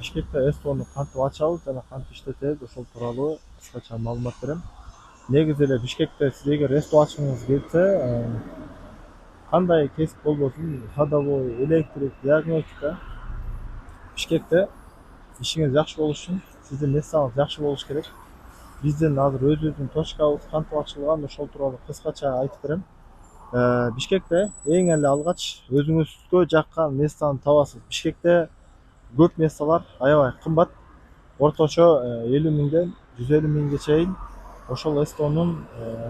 Бишкекте ЭСТОну кантип ачабыз жана кантип иштетебиз ошол тууралуу кыскача маалымат берем. Негизи эле Бишкекте сиз эгер ЭСТО ачкыңыз келсе, кандай кесип болбосун, ходовой, электрик, диагностика, Бишкекте ишиңиз жакшы болуш үчүн сиздин местаңыз жакшы болуш керек. Биздин азыр өзүбүздүн точкабыз кантип ачылган ошол тууралуу кыскача айтып берем. Бишкекте эң эле алгач өзүңүзгө жаккан местаны табасыз. Бишкекте көп месталар аябай кымбат. Орточо 50 миңден 150 миңге чейин ошол ЭСТОнун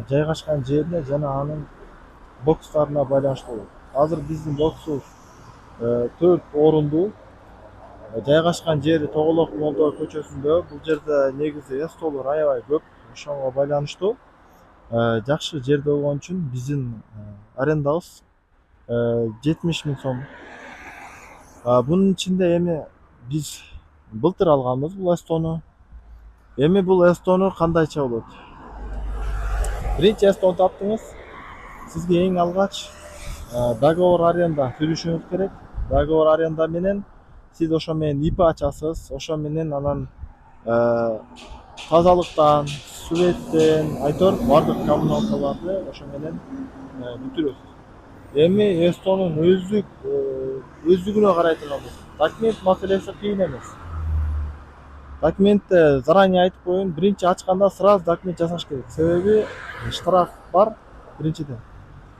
жайгашкан жерине жана анын бокстарына байланыштуу болот. Азыр биздин боксубуз 4 орундуу, жайгашкан жери Тоголок Молдо көчөсүндө. Бул жерде негизи ЭСТОлор аябай көп. Ошого байланыштуу жакшы жерде болгон үчүн биздин арендабыз 70 миң сом. Бунун ичинде эми биз былтыр алганбыз бул ЭСТОну. Эми бул ЭСТОну кандайча болот? Биринчи ЭСТОну таптыңыз. Сизге эң алгач договор аренда түзүшүңүз керек. Договор аренда менен сиз ошо менен ИП ачасыз. Ошо менен анан тазалыктан, светтен, айтор бардык коммуналкаларды ошо менен бүтүрөсүз. Эми ЭСТОнун өздүгүнө карай турганбыз. Документ маселеси кыйын эмес. Документти заранее айтып коеюн. Биринчи ачканда сразу документ жасаш керек. Себеби штраф бар биринчиден.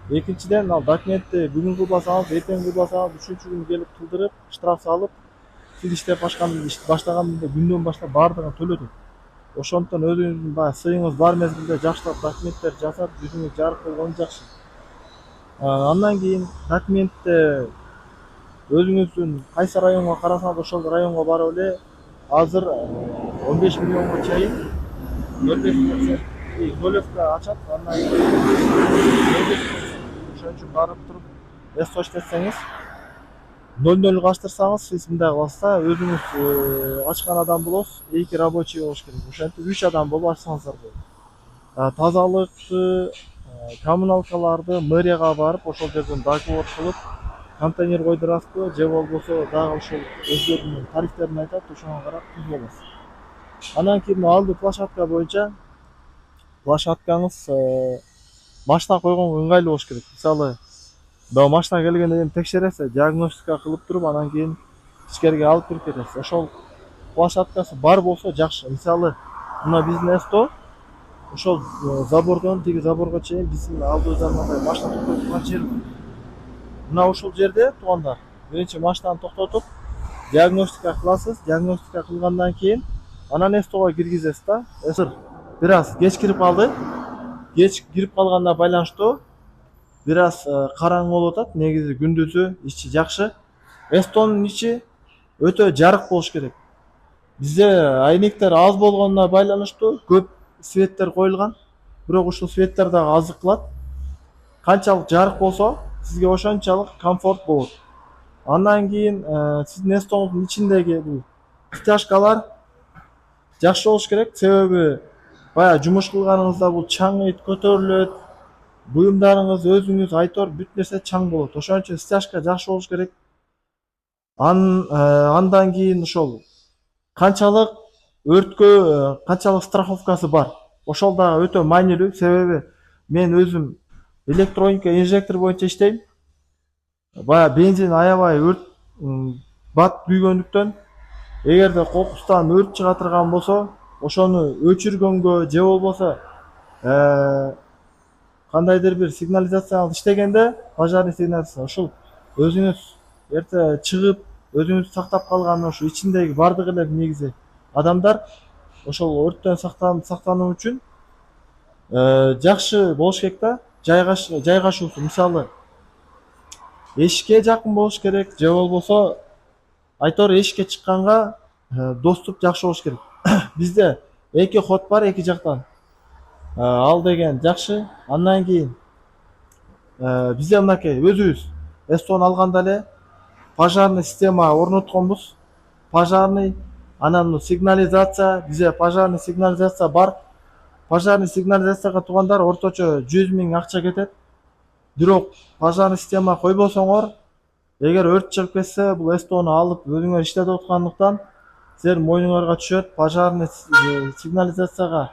Экинчиден ал документти бүгүн кылбасаңыз, эртең кылбасаңыз, үчүнчү күнү келип кылдырып, штраф салып, сиз иштеп баштаганда күндөн баштап баардыгын төлөтөт. Ошондуктан өзүңүздүн баягы сыйыңыз бар мезгилде жакшылап документтер жасап, жүзүңүз жарык болгону жакшы. Андан кийин документти өзүңүздүн кайсы районго карасаңыз ошол районго барып эле азыр 15 миллионго чейин нөлевка ачат. Андан кийин ошон үчүн барып туруп ЭСТО иштетсеңиз 00 ачтырсаңыз, сиз мындай кыласыз да, өзүңүз ачкан адам болосуз, 2 рабочий болуш керек. Ошентип 3 адам болуп ачсаңыздар болот. Тазалыкты, коммуналкаларды мэрияга барып, ошол жерден договор кылып, контейнер койдурасызбы, же болбосо дагы ошол өздөрүнүн тарифтерин айтат, ошого карап түзүп аласыз. Андан кийин алдый площадка боюнча площадкаңыз машина койгонго ыңгайлуу болуш керек. Мисалы, дагы машина келгенде эми текшересиз, диагностика кылып туруп, анан кийин ичкериге алып кирип кетесиз. Ошол площадкасы бар болсо жакшы. Мисалы, мына биздин ЭСТО ошол забордон тиги заборго чейин биздин алдыбызда мындай машина токтотуп турган жер бар. Мына ушул жерде туугандар, биринчи машинаны токтотуп, диагностика кыласыз. Диагностика кылгандан кийин анан ЭСТОго киргизесиз да. Бир аз кеч кирип калды. Кеч кирип калганына байланыштуу бир аз караңгы болуп атат. Негизи күндүзү ичи жакшы. ЭСТОнун ичи өтө жарык болуш керек. Бизде айнектер аз болгонуна байланыштуу көп светтер коюлган. Бирок ушул светтер дагы аздык кылат. Канчалык жарык болсо, сизге ошончалык комфорт болот. Андан кийин сиздин ЭСТОңуздун ичиндеги бул стяжкалар жакшы болуш керек. Себеби баягы жумуш кылганыңызда бул чаңыйт, көтөрүлөт. Буюмдарыңыз, өзүңүз айтор бүт нерсе чаң болот. Ошон үчүн стяжка жакшы болуш керек. Андан кийин ошол канчалык өрткө канчалык страховкасы бар. Ошол дагы өтө маанилүү. Себеби мен өзүм электроника инжектор боюнча иштейм. Баягы бензин аябай өрт бат күйгөндүктөн, эгерде кокустан өрт чыга турган болсо, ошону өчүргөнгө же болбосо кандайдыр бир сигнализацияңыз иштегенде, пожарный сигнализация, ошол өзүңүз эрте чыгып, өзүңүздү сактап калган ошо ичиндеги бардык эле негизи адамдар ошол өрттөн сактануу үчүн жакшы болуш керек да. Жайгашуусу, мисалы, эшикке жакын болуш керек, же болбосо айтор эшикке чыкканга доступ жакшы болуш керек. Бизде 2 ход бар, 2 жактан. Ал деген жакшы. Андан кийин бизде мынакей өзүбүз ЭСТОну алганда эле пожарный система орнотконбуз. Пожарный, анан сигнализация, бизде пожарный сигнализация бар. Пожарный сигнализацияга туугандар орточо 100 миң акча кетет. Бирок пожарный система койбосоңор, эгер өрт чыгып кетсе, бул ЭСТОну алып өзүңөр иштетип аткандыктан силердин мойнуңарга түшөт. Пожарный сигнализацияга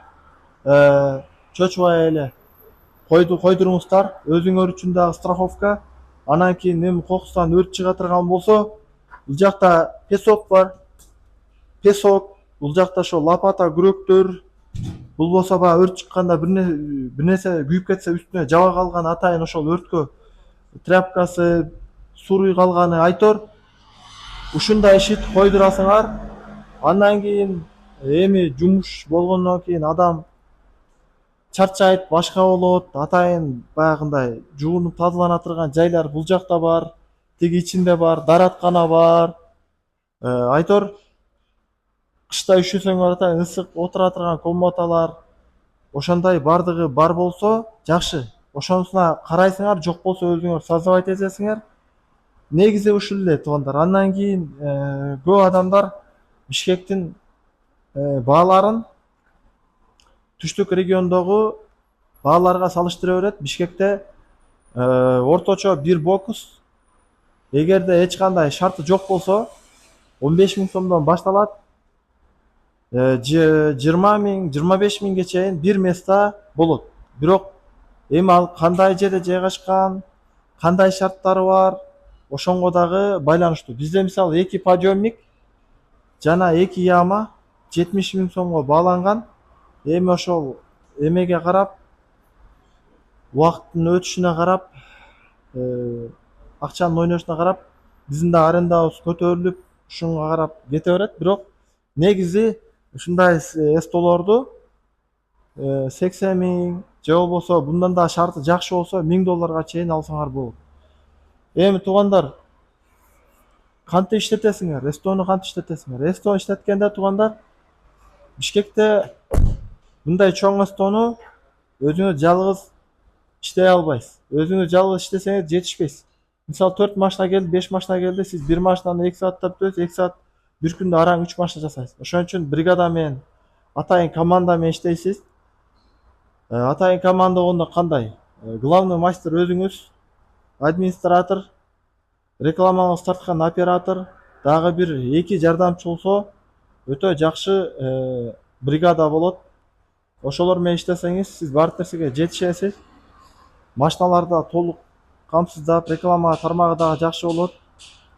чочубай эле койдуруңуздар. Өзүңөр үчүн дагы страховка. Анан кийин эми кокустан өрт чыга турган болсо, бул жакта песок бар. Песок, бул жакта ошо лопата, күрөктөр. Бул болсо баягы өрт чыкканда бир нерсе күйүп кетсе үстүнө жаба калган атайын ошол өрткө тряпкасы, суруй калганы айтор. Ушундай ишит койдурасыңар. Андан кийин эми жумуш болгондон кийин адам чарчайт, башка болот. Атайын баягындай жуунуп тазалана турган жайлар бул жакта бар. Тиги ичинде бар, дараткана бар. Айтор. Кышта üşүсөңөр атайын ысык отура турган комнаталар. Ошондой бардыгы бар болсо жакшы. Ошонусуна карайсыңар, жок болсо өзүңөр создавать этесиңер. Негизи ушул эле туугандар. Андан кийин көп адамдар Бишкектин бааларын түштүк региондогу бааларга салыштыра берет. Бишкекте орточо бир бокус эгерде эч кандай шарты жок болсо 15 000 сомдон башталат. 20 000, 25 000ге чейин бир места болот. Бирок эми ал кандай жерде жайгашкан, кандай шарттары бар, ошонго дагы байланыштуу. Бизде мисалы 2 подъемник жана 2 яма 70 000 сомго бааланган. Эми ошол эмеге карап, убакыттын өтүшүнө карап, акчанын ойношуна карап, биздин да арендабыз көтөрүлүп, ушунга карап кете берет. Бирок негизи ушундай эстолорду 80 000 же болбосо bundan да шарты жакшы болсо $1000 чейин алсаңар болот. Эми туугандар, кантип иштетесиңер? Эстону кантип иштетесиңер? Эстону иштеткенде туугандар, Бишкекте мындай чоң эстону өзүңүз жалгыз иштей албайсыз. Өзүңүз жалгыз иштесеңиз жетишпейсиз. Мисалы 4 машина келди, 5 машина келди, сиз бир машинаны 2 саатта бүтөсүз, 2 саат бир күндө араң 3 машина жасайсыз. Ошон үчүн бригада менен атайын команда менен иштейсиз. Атайын команда болгондо кандай? Главный мастер өзүңүз, администратор, рекламаңызды тарткан оператор, дагы бир 2 жардамчы болсо өтө жакшы бригада болот. Ошолор менен иштесеңиз, сиз баардык нерсеге жетишесиз. Машиналарда толук камсыздап, реклама тармагы дагы жакшы болот.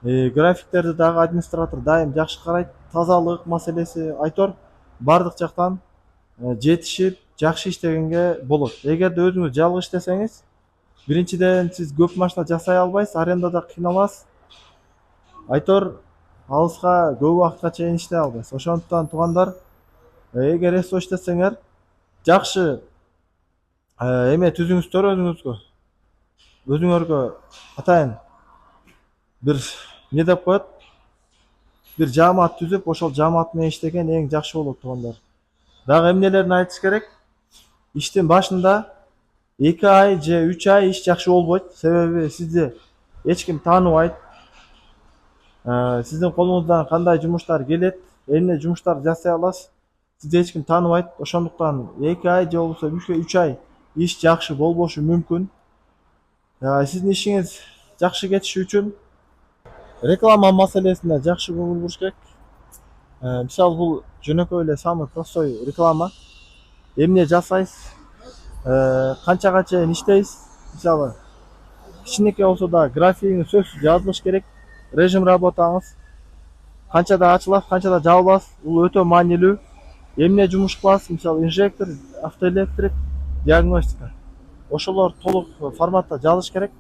Графиктерди дагы администратор дайым жакшы карайт. Тазалык маселеси айтор, баардык жактан жетишип, жакшы иштегенге болот. Эгерде өзүңүз жалгыз иштесеңиз, биринчиден сиз көп машина жасай албайсыз, арендада кыйналасыз. Айтор, алыска көп убакытка чейин иштей албайсыз. Ошондуктан туугандар, эгер эсо иштесеңер, жакшы эме түзүңүздөр өзүңүзгө. Өзүңөргө атайын бир не деп коет? Бир жаамат түзүп, ошол жаамат менен иштеген эң жакшы болот туугандар. Дагы эмнелерин айтыш керек? Иштин башында 2 ай же 3 ай иш жакшы болбойт. Себеби сизди эч ким тааныбайт. Сиздин колуңуздан кандай жумуштар келет, эмне жумуштар жасай аласыз, сизди эч ким тааныбайт. Ошондуктан 2 ай же болбосо 3 ай иш жакшы болбошу мүмкүн. Сиздин ишиңиз жакшы кетиши үчүн реклама маселесине жакшы көңүл буруш керек. Мисалы бул жөнөкөй эле самый простой реклама. Эмне жасайсыз, канчага чейин иштейсиз. Мисалы кичинекей болсо да графигиңиз сөзсүз жазылыш керек. Режим работаңыз канчада ачыласыз, канчада жабыласыз, бул өтө маанилүү. Эмне жумуш кыласыз, мисалы инжектор, автоэлектрик, диагностика. Ошолор толук форматта жазылыш керек.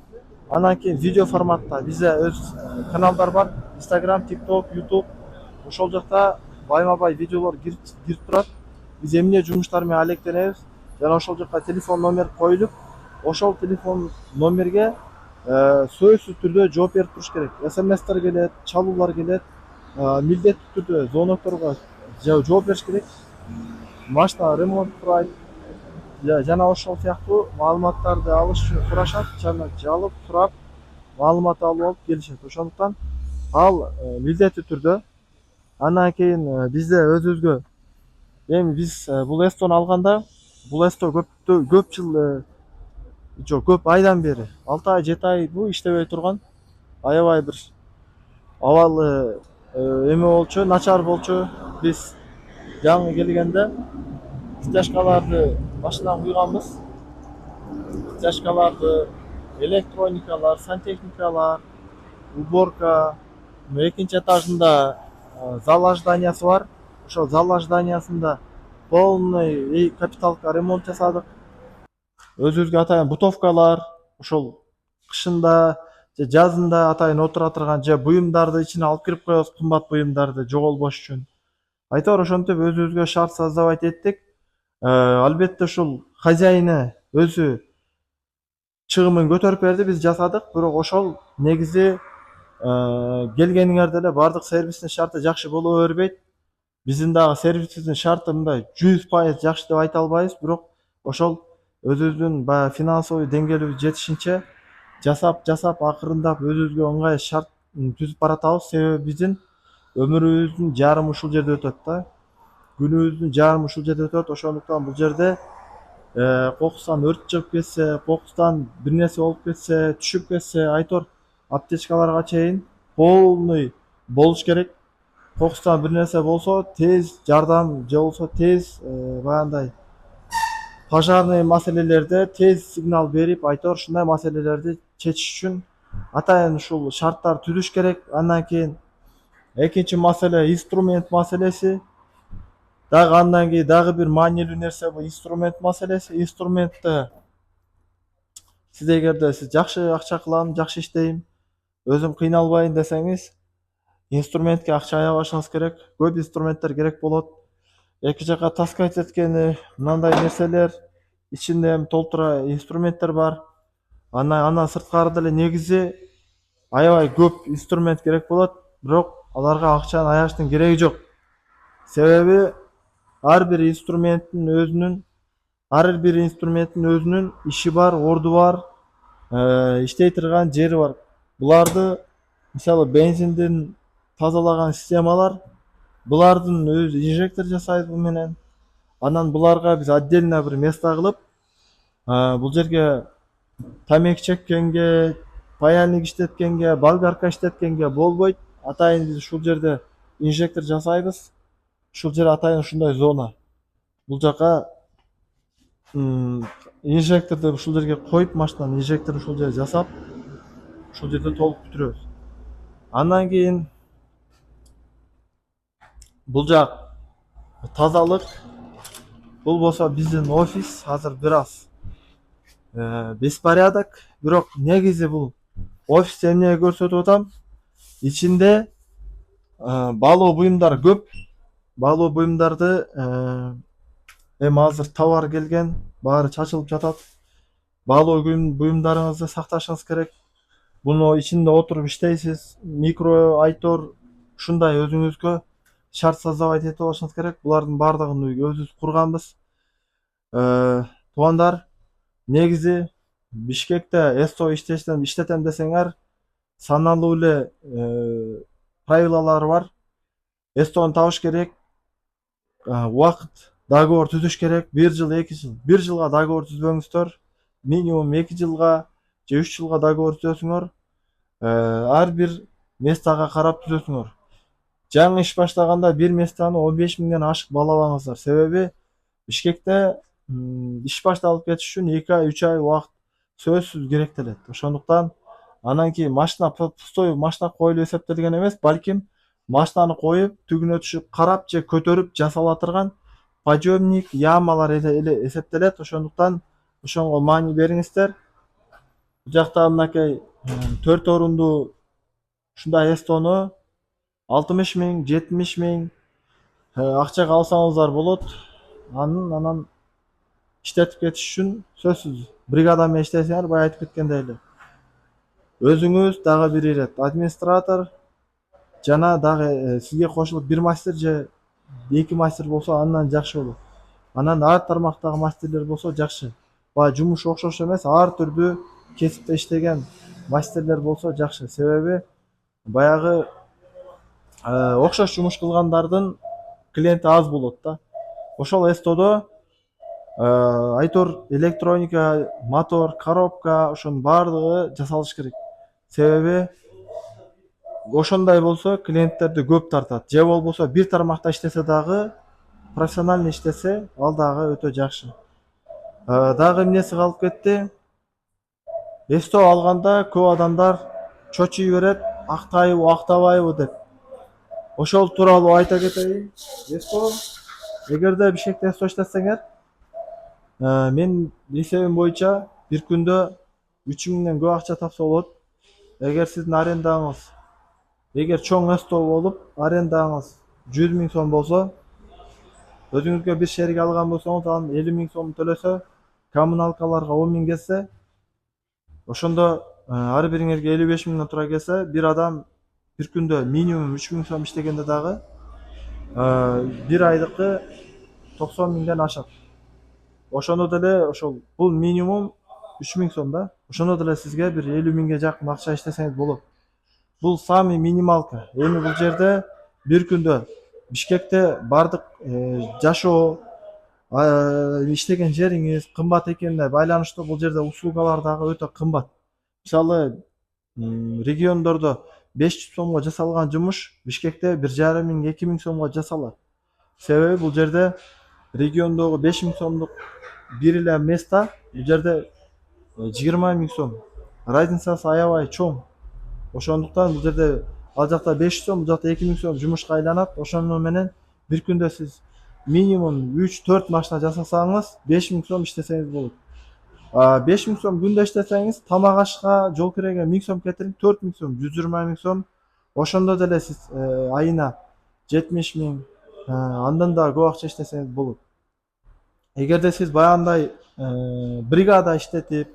Андан кийин видео форматта бизде өз каналдар бар. Instagram, TikTok, YouTube. Ошол жакта байма-бай видеолор кирип турат. Биз эмне жумуштар менен алектенебиз. Жана ошол жакка телефон номер коюлуп, ошол телефон номерге сөзсүз түрдө жооп берип туруш керек. СМСтер келет, чалуулар келет. Милдеттүү түрдө звонокторго жооп бериш керек. Машина ремонт сурайт. Жана ошол сыяктуу маалыматтарды алыш үчүн сурашат, жана жалып сурап, маалымат алып келишет. Ошондуктан ал милдеттүү түрдө. Андан кийин бизде өзүбүзгө эми биз бул эстону алганда, бул эсто көп жыл көп айдан бери 6 ай 7 ай бул иштебей турган. Аябай бир абалы эме болчу, начар болчу. биз жаңы келгенде стяжкаларды башынан куйганбыз. Стяжкаларды, электроникалар, сантехникалар, уборка. Экинчи этажында зал ожиданиясы бар. Ошол зал ожиданиясында полный капиталка ремонт жасадык. Өзүбүзгө атайын бутовкалар, ошол кышында же жазында атайын отура турган же буюмдарды ичине алып кирип коебуз, кымбат буюмдарды жоголбош үчүн. Айтор ошентип өзүбүзгө шарт создавать эттик. Албетте ушул хозяйыны өзү чыгымын көтөрүп берди, биз жасадык. Бирок ошол негизи келгениңерде эле баардык сервистин шарты жакшы боло бербейт. Биздин дагы сервисибиздин шарты мындай 100% жакшы деп айта албайбыз, бирок ошол өзүбүздүн баягы финансовый деңгээлибиз жетишинче жасап акырындап өзүбүзгө ыңгай шарт түзүп баратабыз. Себеби биздин өмүрүбүздүн жарымы ушул жерде өтөт да. Күнүбүздүн жарымы ушул жерде өтөт. Ошондуктан бул жерде кокустан өрт чыгып кетсе, кокустан бир нерсе болуп кетсе, түшүп кетсе, айтор аптечкаларга чейин полный болуш керек. Кокустан бир нерсе болсо тез жардам же болбосо тез баягындай пожарный маселелерде тез сигнал берип, айтор ушундай маселелерди чечиш үчүн атайын ушул шарттар түзүш керек. Андан кийин экинчи маселе инструмент маселеси. Дагы андан кийин дагы бир маанилүү нерсе бул инструмент маселеси. Инструментте сиз эгерде сиз жакшы акча кылам, жакшы иштейм, өзүм кыйналбайын десеңиз, инструментке акча аябашыңыз керек. Көп инструменттер керек болот. Эки жака таскать эткени мындай нерселер, ичинде эми толтура инструменттер бар. Андан сырткары деле негизи аябай көп инструмент керек болот, бирок аларга акчаны аяштын кереги жок. Себеби ар бир инструменттин өзүнүн иши бар, орду бар, иштей турган жери бар. Буларды мисалы бензиндин тазалаган системалар, булардын өзү инжектор жасайбыз бул менен. Анан буларга биз отдельно бир место кылып, бул жерге тамеки чеккенге, паяльник иштеткенге, болгарка иштеткенге болбойт. Атайын биз ушул жерде инжектор жасайбыз. Ушул жер атайын ушундай зона. Бул жака инжекторду ушул жерге коюп, машинанын инжекторун ушул жерде жасап, ушул жерде толук бүтүрөбүз. Андан кийин бул жак тазалык. Бул болсо биздин офис азыр бир аз беспорядок, бирок негизи бул офисте эмне көрсөтүп атам? Ичинде баалоо буюмдары көп. Баалоо буюмдарды эми азыр товар келген, баары чачылып жатат. Баалоо буюмдарыңызды сакташыңыз керек. Буну ичинде отуруп иштейсиз. Микро, айтор ушундай өзүңүзгө шарт создавать этип алышыңыз керек. Булардын баардыгын өзүбүз курганбыз. Туугандар, негизи Бишкекте ЭСТО иштетем десеңер, саналуу эле правилалары бар. ЭСТОну табыш керек. Убакыт договор түзүш керек. 1 жыл, 2 жыл. 1 жылга договор түзбөңүздөр. Минимум 2 жылга же 3 жылга договор түзөсүңөр. Ар бир местага карап түзөсүңөр. Жаңы иш баштаганда бир местаны 15 миңден ашык баалабаңыздар. Себеби Бишкекте иш башталып кетиш үчүн 2 ай, 3 ай убакыт сөзсүз керектелет. Ошондуктан анан кийин машина пустой машина коюлуп эсептелген эмес, балким машинаны коюп, түгүнө түшүп карап же көтөрүп жасала турган подъемник, ямалар эле эсептелет. Ошондуктан ошонго маани бериңиздер. Бул жакта мынакей 4 орунду ушундай эстону 60 миң, 70 миң акчага алсаңыздар болот. Анан иштетип кетиш үчүн сөзсүз бригада менен иштесеңер, бая айтып кеткендей эле. Өзүңүз дагы бир ирет администратор жана дагы сизге кошулуп бир мастер же 2 мастер болсо андан жакшы болот. Анан ар тармактагы мастерлер болсо жакшы. Баягы жумуш окшош эмес, ар түрдүү кесипте иштеген мастерлер болсо жакшы. Себеби баягы окшош жумуш кылгандардын клиенти аз болот да. Ошол эстодо айтор электроника, мотор, коробка ошонун баардыгы жасалыш керек. Себеби ошондой болсо клиенттерди көп тартат. Же болбосо бир тармакта иштесе дагы, профессионально иштесе, ал дагы өтө жакшы. Дагы эмнеси калып кетти? Эстөө алганда көп адамдар чочуй берет, актайбы, актабайбы деп. Ошол тууралуу айта кетейин. Эстөө, эгерде Бишкекте эстөө иштесеңер, мен эсебим боюнча бир күндө 3000ден көп акча тапса болот. Эгер сиздин арендаңыз, эгер чоң эстөө болуп, арендаңыз 100 000 сом болсо, өзүңүзгө бир шерик алган болсоңуз, анын 50 000 сом төлөсө, коммуналкаларга 10 000 кетсе, ошондо ар бириңерге 55 000 туура келсе, бир адам бир күндө минимум 3 000 сом иштегенде дагы бир айдыкы 90 000ден ашат. Ошондо деле ошол бул минимум 3 000 сом да. Ошондо деле сизге бир 50 000ге жакын акча иштесеңиз болот. Бул самый минималка. Эми бул жерде бир күндө Бишкекте бардык жашоо, иштеген жериңиз кымбат экенине байланыштуу бул жерде услугалар дагы өтө кымбат. Мисалы, региондордо 500 сомго жасалган жумуш Бишкекте 1,5 000 2 000 сомго жасалат. Себеби бул жерде региондогу 5 000 сомдук бир эле место бул жерде 20 000 сом. Разницасы аябай чоң. Ошондуктан бул жерде ал жакта 500 сом, бул жакта 2 000 сом жумушка айланат. Ошону менен бир күндө сиз минимум 3-4 машина жасасаңыз 5 000 сом иштесеңиз болот. 5 000 сом күндө иштесеңиз, тамак ашка, жол киреге 1000 сом кетирип 4 000 сом, 120 000 сом. Ошондо деле сиз айына 70 000, андан да көп акча иштесеңиз болот. Эгерде сиз баягындай бригада иштетип,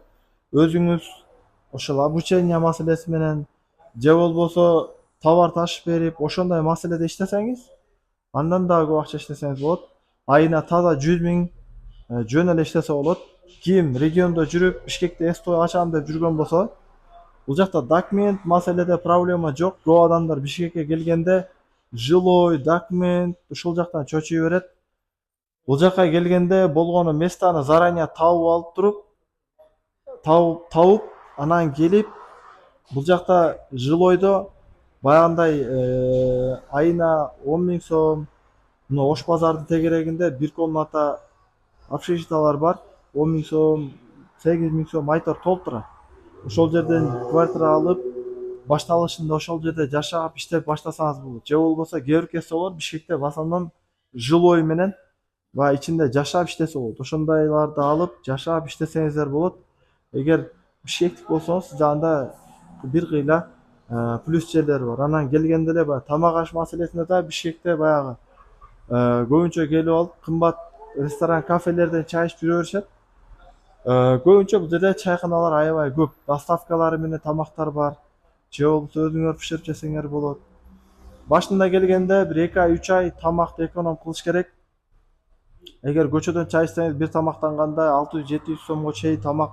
өзүңүз ошол обучение маселеси менен, же болбосо товар ташып берип, ошондой маселеде иштесеңиз, андан да көп акча иштесеңиз болот. Айына таза 100 000 жөн эле иштесе болот. Ким региондо жүрүп, Бишкекте эстөө ачам деп жүргөн болсо, бул жакта документ маселеде проблема жок. Көп адамдар Бишкекке келгенде жилой, документ ушул жактан чочуй берет. Бул жака келгенде болгону местаны заранее табып алып туруп, табып, анан келип, бул жакта жилойдо баягындай айына 10 000 сом, мына Ош базардын тегерегинде бир комната общежитиялар бар, 10 000 сом, 8 000 сом айтор толтура. Ошол жерден квартира алып, башталышында ошол жерде жашап, иштеп баштасаңыз болот. Же болбосо кээ бир кесиолор Бишкекте в основном жилой менен баягы ичинде жашап иштесе болот. Ошондойлорду алып, жашап иштесеңиздер болот. Эгер Бишкектик болсоңуз, сизде анда бир кыйла плюс жерлери бар. Анан келгенде эле баягы тамак аш маселесинде да Бишкекте баягы көбүнчө келип алып, кымбат ресторан, кафелерден чай ичип жүрө беришет. Көбүнчө бул жерде чайканалар аябай көп. Доставкалары менен тамактар бар. Же болбосо өзүңөр биширип жесеңер болот. Башында келгенде бир 2 ай, 3 ай тамакты эконом кылыш керек. Эгер көчөдөн чай ичсеңиз, бир тамактанганда 600-700 сомго чейин тамак,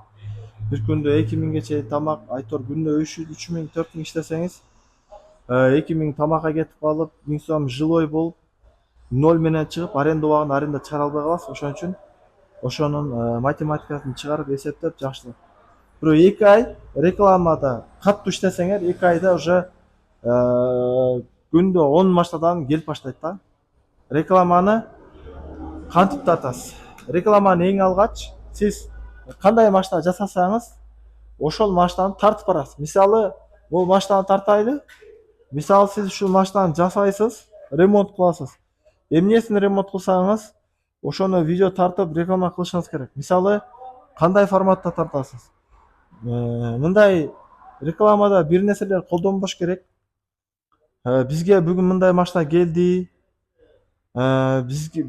бир күндө 2 000ге чейин тамак, айтор күндө 3 000, 4 000 иштесеңиз, 2 000 тамакка кетип калып, 1000 сом жилой болуп, 0 менен чыгып, аренда убагында аренда чыгара албай каласыз. Ошон үчүн ошонун математикасын чыгарып эсептеп жакшылап. Бирок 2 ай рекламада каттуу иштесеңер, 2 айда уже күндө 10 машинадан келип баштайт да. Рекламаны кантип тартасыз? Рекламаны эң алгач сиз кандай машина жасасаңыз, ошол машинаны тартып барасыз. Мисалы, бул машинаны тартайлы. Мисалы, сиз ушул машинаны жасайсыз, ремонт кыласыз. Эмнесин ремонт кылсаңыз, ошону видео тартып реклама кылышыңыз керек. Мисалы, кандай форматта тартасыз? Мындай рекламада бир нерселер колдонбош керек. Бизге бүгүн мындай машина келди. Бизге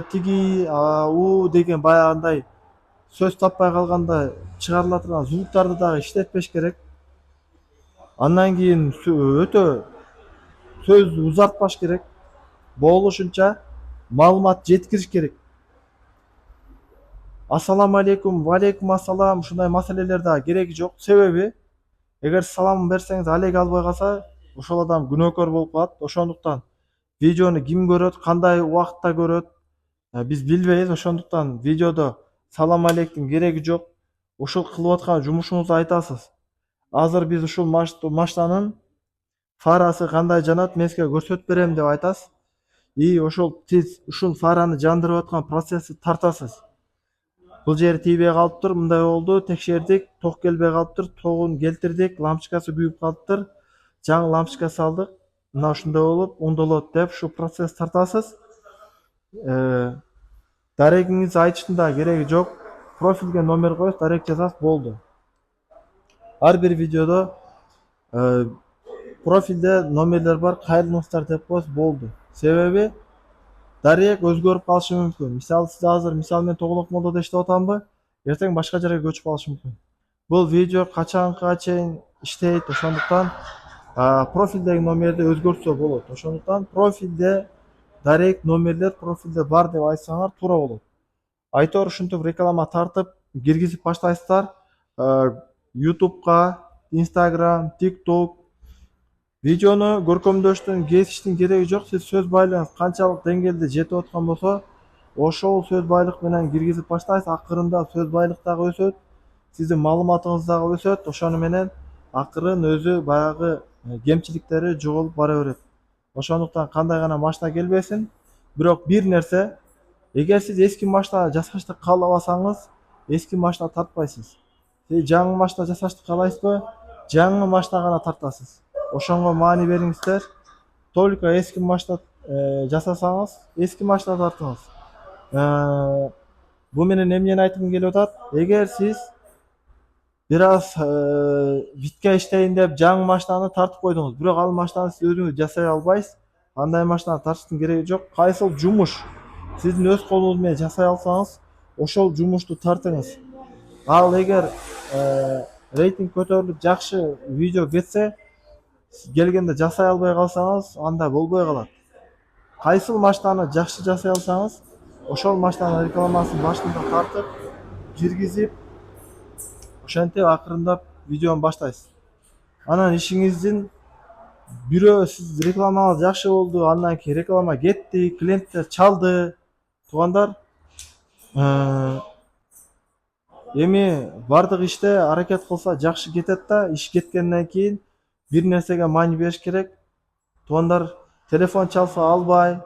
тиги у деген баягындай сөз таппай калганда чыгарыла турган звуктарды дагы иштетпеш керек. Андан кийин өтө сөз узартпаш керек. Болушунча маалымат жеткириш керек. Ассаламу алейкум, ва алейкум ассалам, ушундай маселелер дагы кереги жок. Себеби эгер салам берсеңиз алег албай калса, ошол адам күнөөкөр болуп калат. Ошондуктан видеону ким көрөт, кандай убакытта көрөт, биз билбейбиз. Ошондуктан видеодо салам алейктин кереги жок. Ушул кылып аткан жумушуңузду айтасыз. Азыр биз ушул машинанын фарасы кандай жанат, мен сизге көрсөтүп берем деп айтасыз. И ошол сиз ушул фараны жандырып аткан процессти тартасыз. Бул жери тийбей калыптыр, мындай болду, текшердик, ток келбей калыптыр, тогун келтирдик, лампочкасы күйүп калыптыр, жаңы лампочка салдык, мына ушундай болуп оңдолот деп ушул процесс тартасыз. Дарегиңизди айтыштын да кереги жок. Профилге номер коюп, дарек жазасыз, болду. Ар бир видеодо профилде номерлер бар, кайрылыңыздар деп коесуз, болду. Себеби дарек өзгөрүп калышы мүмкүн. Мисалы сиз азыр мен Тоголок молдода иштеп атамбы, эртең башка жерге көчүп калышы мүмкүн. Бул видео качанга чейин иштейт, ошондуктан профилдеги номерди өзгөртсө болот. Ошондуктан профилде дарек номерлер профилде бар деп айтсаңар туура болот. Айтор ушинтип реклама тартып киргизип баштайсыздар. YouTube'га, Instagram, TikTok видеону көркөмдөштүн, кесиштин кереги жок. Сиз сөз байлыгыңыз канчалык деңгээлде жетип аткан болсо, ошол сөз байлык менен киргизип баштайсыз. Акырында сөз байлык дагы өсөт, сиздин маалыматыңыз дагы өсөт. Ошону менен акырын өзү баягы кемчиликтери жоголуп бара берет. Ошондуктан кандай гана машина келбесин, бирок бир нерсе, эгер сиз эски машина жасашты каалабасаңыз, эски машина тартпайсыз. Сиз жаңы машина жасашты каалайсызбы? Жаңы машина гана тартасыз. Ошонго маани бериңиздер. Только эски машина жасасаңыз, эски машина тартыңыз. Бу менен эмнени айткым келип атат? Эгер сиз бир аз витке иштейин деп жаңы машинаны тартып койдуңуз, бирок ал машинаны сиз өзүңүз жасай албайсыз. Андай машинаны тартыштын кереги жок. Кайсыл жумуш сиздин өз колуңуз менен жасай алсаңыз, ошол жумушту тартыңыз. Ал эгер рейтинг көтөрүлүп, жакшы видео кетсе, келгенде жасай албай калсаңыз, анда болбой калат. Кайсыл машинаны жакшы жасай алсаңыз, ошол машинанын рекламасын башында тартып, киргизип, ошентип акырындап видеону баштайсыз. Анан ишиңиздин бирөө сиз рекламаңыз жакшы болду, андан кийин реклама кетти, клиенттер чалды. Туугандар, эми бардык иште аракет кылса жакшы кетет да, иш кеткенден кийин бир нерсеге маани бериш керек. Туугандар, телефон чалса албай,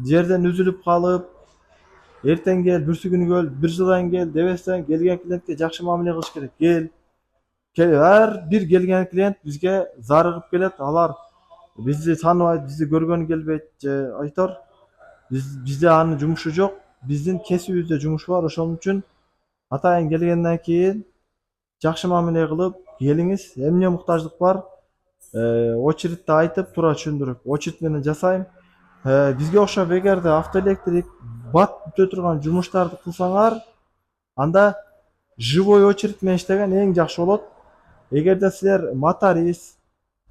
жерден үзүлүп калып, эртең кел, бүрсү күнү кел, бир жылдан кел дебестен, келген клиентке жакшы мамиле кылыш керек. Ар бир келген клиент бизге зарыгып келет. Алар бизди тааныбайт, бизди көргөнү келбейт же айтор. Бизде анын жумушу жок. Биздин кесибибизде жумуш бар. Ошон үчүн атайын келгенден кийин жакшы мамиле кылып келиңиз. Эмне муктаждык бар? Очередти айтып, туура түшүндүрүп, очередь менен жасайм. Бизге окшоп эгерде автоэлектрик, бат бүтө турган жумуштарды кылсаңар, анда живой очередь менен иштеген эң жакшы болот. Эгерде силер моторист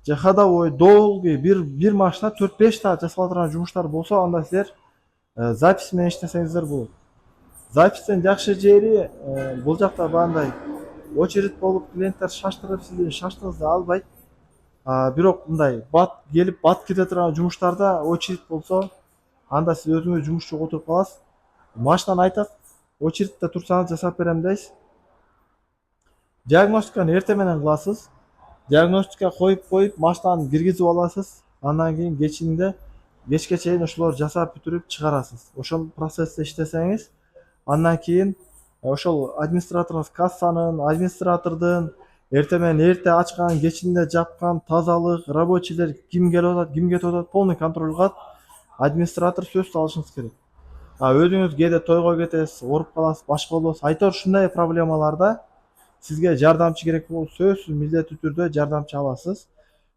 же ходовой, долгий бир машина 4-5 саат жасала турган жумуштар болсо, анда силер запись менен иштесеңиздер болот. Запистен жакшы жери бул жакта баандай очередь болуп, клиенттер шаштырып, сиздин шаштыгыңызды албайт. Бирок мындай бат келип, бат кете турган жумуштарда очередь болсо, анда сиз өзүңүз жумушчу отуруп каласыз. Машинаны айтасыз, очередьте турсаңыз жасап берем дейсиз. Диагностиканы эртең менен кыласыз. Диагностика коюп, машинаны киргизип аласыз. Андан кийин кечке чейин ошолорду жасап бүтүрүп чыгарасыз. Ошол процессте иштесеңиз, андан кийин ошол администраторуңуз кассанын, администратордун эртең менен эрте ачкан, кечинде жапкан, тазалык, рабочийлер ким келип атат, ким кетип атат, полный контроль кылат. Администратор сөзсүз алышыңыз керек. Өзүңүз кээде тойго кетесиз, ооруп каласыз, башка болосуз. Айтор ушундай проблемаларда сизге жардамчы керек болуп, сөзсүз милдеттүү түрдө жардамчы аласыз.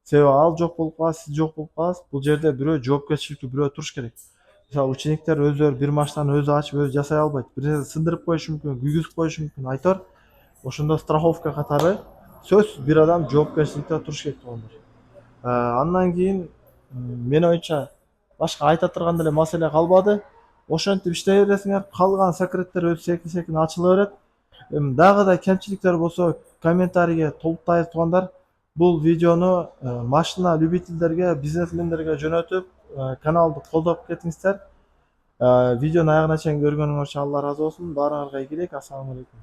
Себеби ал жок болуп калат, сиз жок болуп каласыз. Бул жерде бирөө жоопкерчиликтүү бирөө туруш керек. Мисалы учениктер өздөрү бир машинаны өзү ачып, өзү жасай албайт. Бир нерсе сындырып коюшу мүмкүн, күйгүзүп коюшу мүмкүн. Айтор ошондо страховка катары сөзсүз бир адам жоопкерчиликте туруш керек болгондор. Андан кийин мен оюмча башка айта турган деле маселе калбады. Ошентип иштей бересиңер, калган секреттер өзү секин-секин ачыла берет. Дагы да кемчиликтер болсо комментарийге толуктайбыз туугандар. Бул видеону машина любительдерге, бизнесмендерге жөнөтүп, каналды колдоп кетиңиздер. Видеону аягына чейин көргөнүңөр үчүн Алла ыраазы болсун. Баарыңарга ийгилик. Ассаламу алейкум.